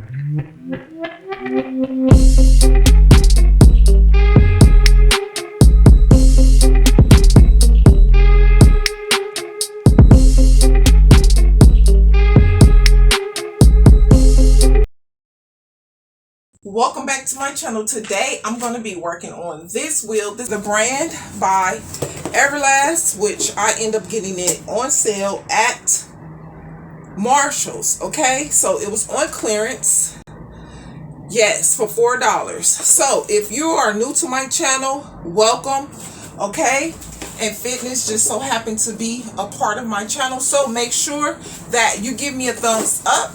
Welcome back to my channel. Today I'm going to be working on this wheel. This is a brand by EVERLAST, which I end up getting it on sale at Marshall's. Okay, so it was on clearance, yes, for $4. So if you are new to my channel, welcome. Okay, and fitness just so happened to be a part of my channel, so make sure that you give me a thumbs up.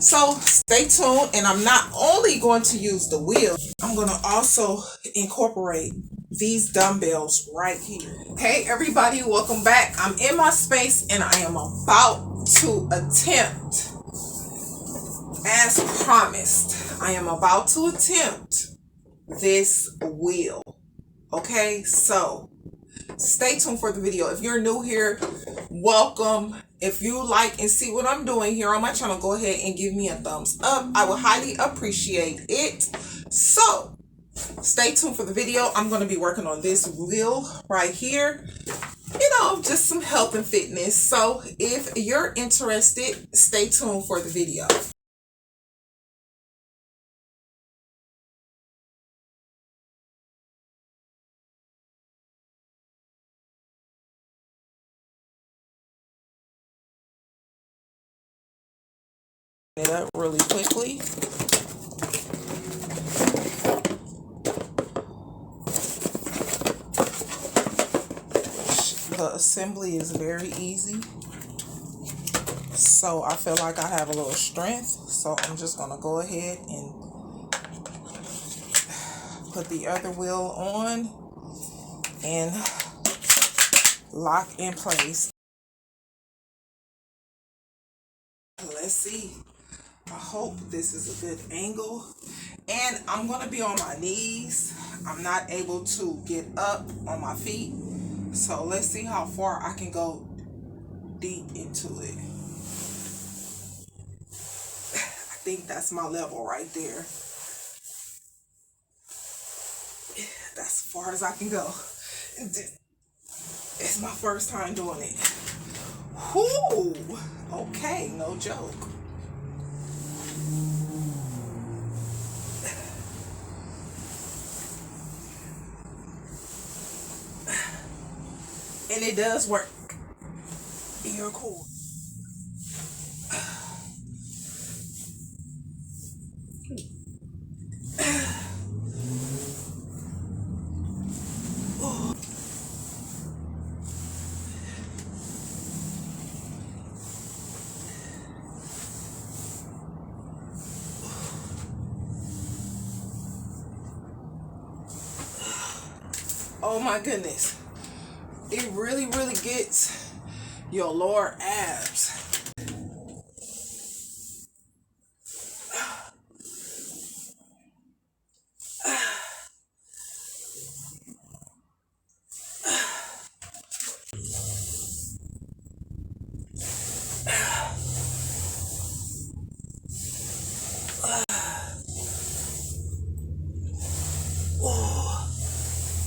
So stay tuned, and I'm not only going to use the wheel, I'm going to also incorporate these dumbbells right here. Hey everybody, welcome back. I'm in my space and I am about to attempt, as promised, I am about to attempt this wheel. Okay, so stay tuned for the video. If you're new here, welcome. If you like and see what I'm doing here on my channel, go ahead and give me a thumbs up. I would highly appreciate it. So stay tuned for the video. I'm going to be working on this wheel right here. You know, just some health and fitness. So if you're interested, stay tuned for the video. It up really quickly. The assembly is very easy, so I feel like I have a little strength, so I'm just gonna go ahead and put the other wheel on and lock in place. Let's see. I hope this is a good angle, and I'm going to be on my knees. I'm not able to get up on my feet, so let's see how far I can go deep into it. I think that's my level right there. That's as far as I can go. It's my first time doing it. Whoo! Okay, no joke. And it does work. You're cool. Oh my goodness. It really gets your lower abs.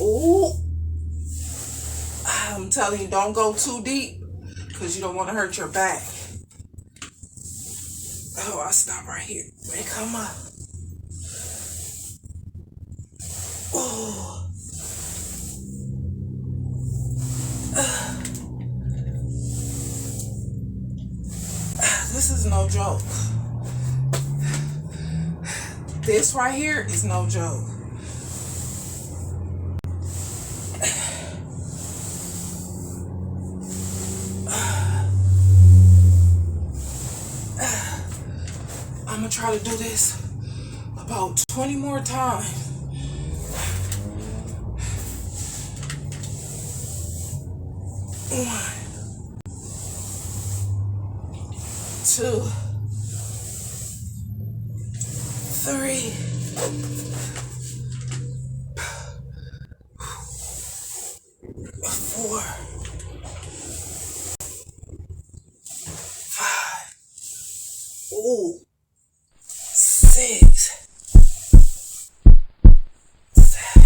Ooh. I'm telling you, don't go too deep because you don't want to hurt your back. Oh, I'll stop right here. Wait, come up. Oh. This is no joke. This right here is no joke. I'm gonna try to do this about 20 more times. One, two, three, four, 5, ooh, 6, 7.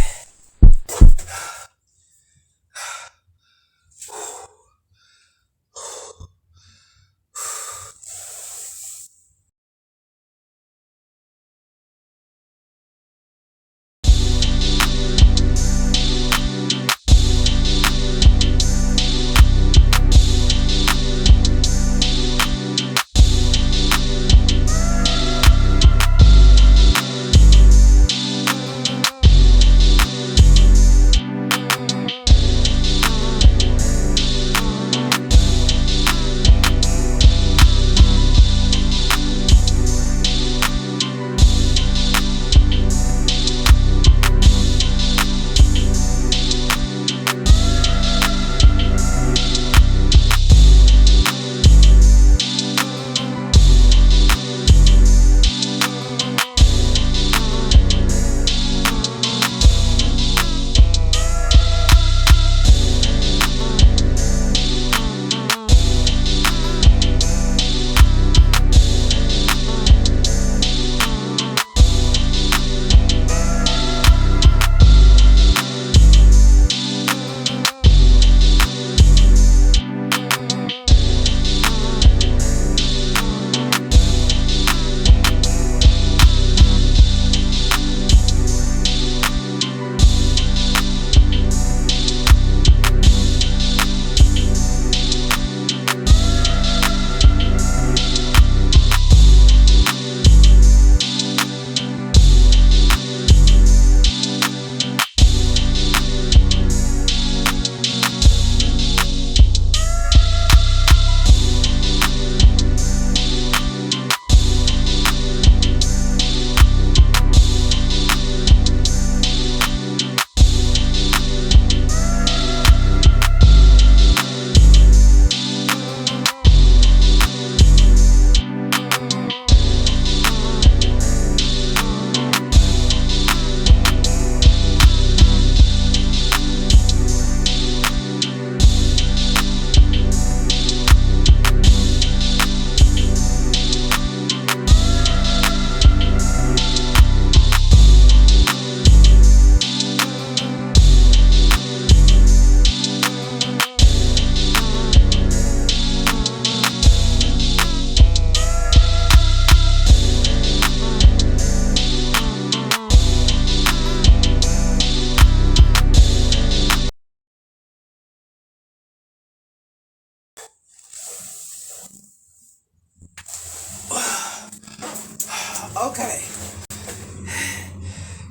Okay,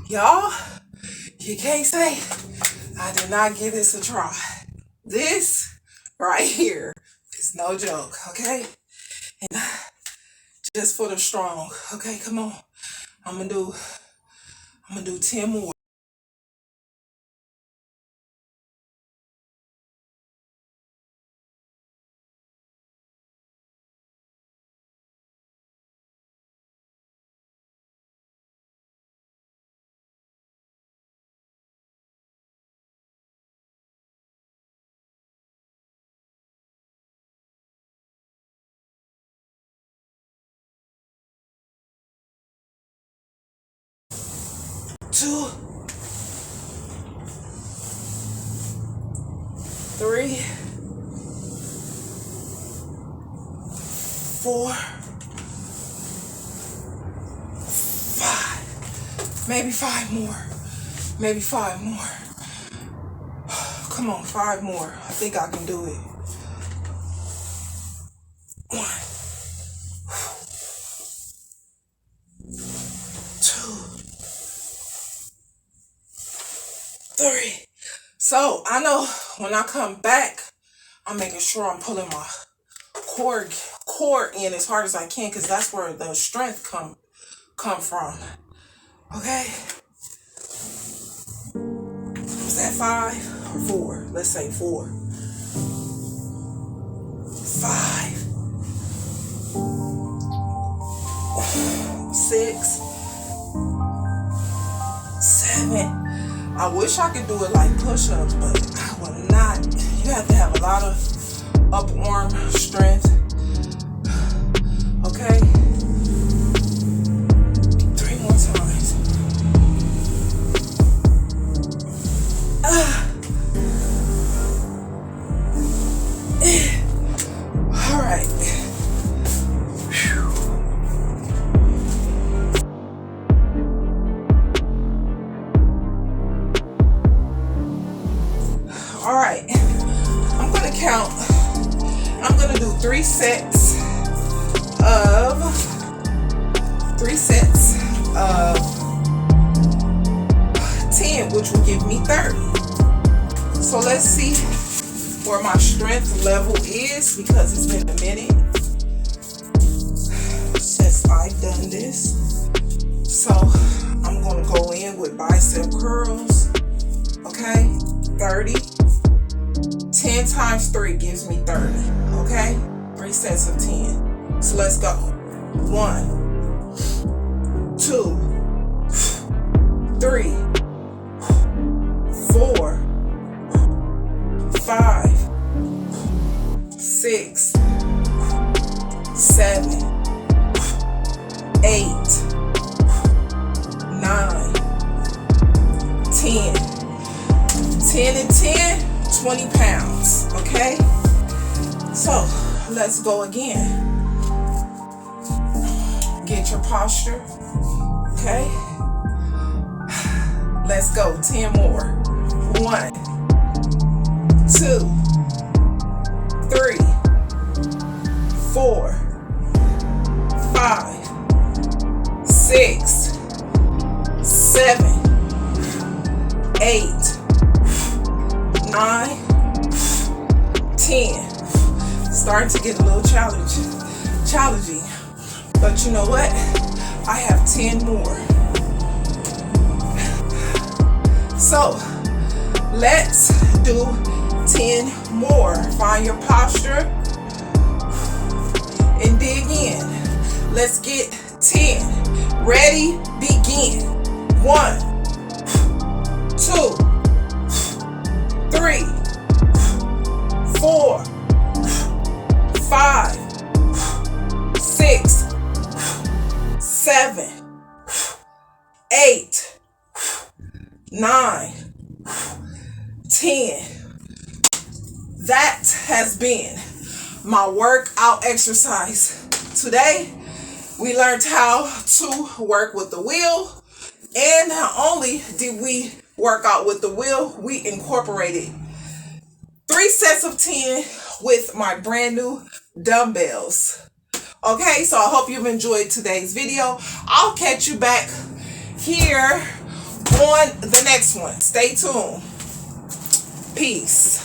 y'all, you can't say I did not give this a try. This right here is no joke, okay? And just for the strong, okay? Come on, I'm gonna do 10 more. Two, 3, 4, 5. Maybe 5 more. Maybe 5 more. Come on, 5 more. I think I can do it. 1, 2, 3. So I know when I come back, I'm making sure I'm pulling my core in as hard as I can, because that's where the strength come from. Okay. Is that 5 or 4? Let's say 4. 5, 6, 7. I wish I could do it like push-ups, but I will not. You have to have a lot of up arm strength. Okay. 3, give me 30. So let's see where my strength level is, because it's been a minute since I've done this. So I'm going to go in with bicep curls. Okay, 30. 10 times 3 gives me 30. Okay, 3 sets of 10. So let's go. 1, 2, 3, 4, 5, 6, 7, 8, 9, 10. 10 and 10, 20 pounds. Okay? So let's go again. Get your posture. Okay? Let's go. 10 more. 1, 2, 3, 4, 5, 6, 7, 8, 9, 10. Starting to get a little challenging. But you know what? I have 10 more. So let's do 10 more. Find your posture and dig in. Let's get 10. Ready? Begin. 1, 2, 3, 4, 5, 6, 7, 8, 9, 10. That has been my workout exercise. Today, we learned how to work with the wheel. And not only did we work out with the wheel, we incorporated 3 sets of 10 with my brand new dumbbells. Okay, so I hope you've enjoyed today's video. I'll catch you back here on the next one. Stay tuned. Peace.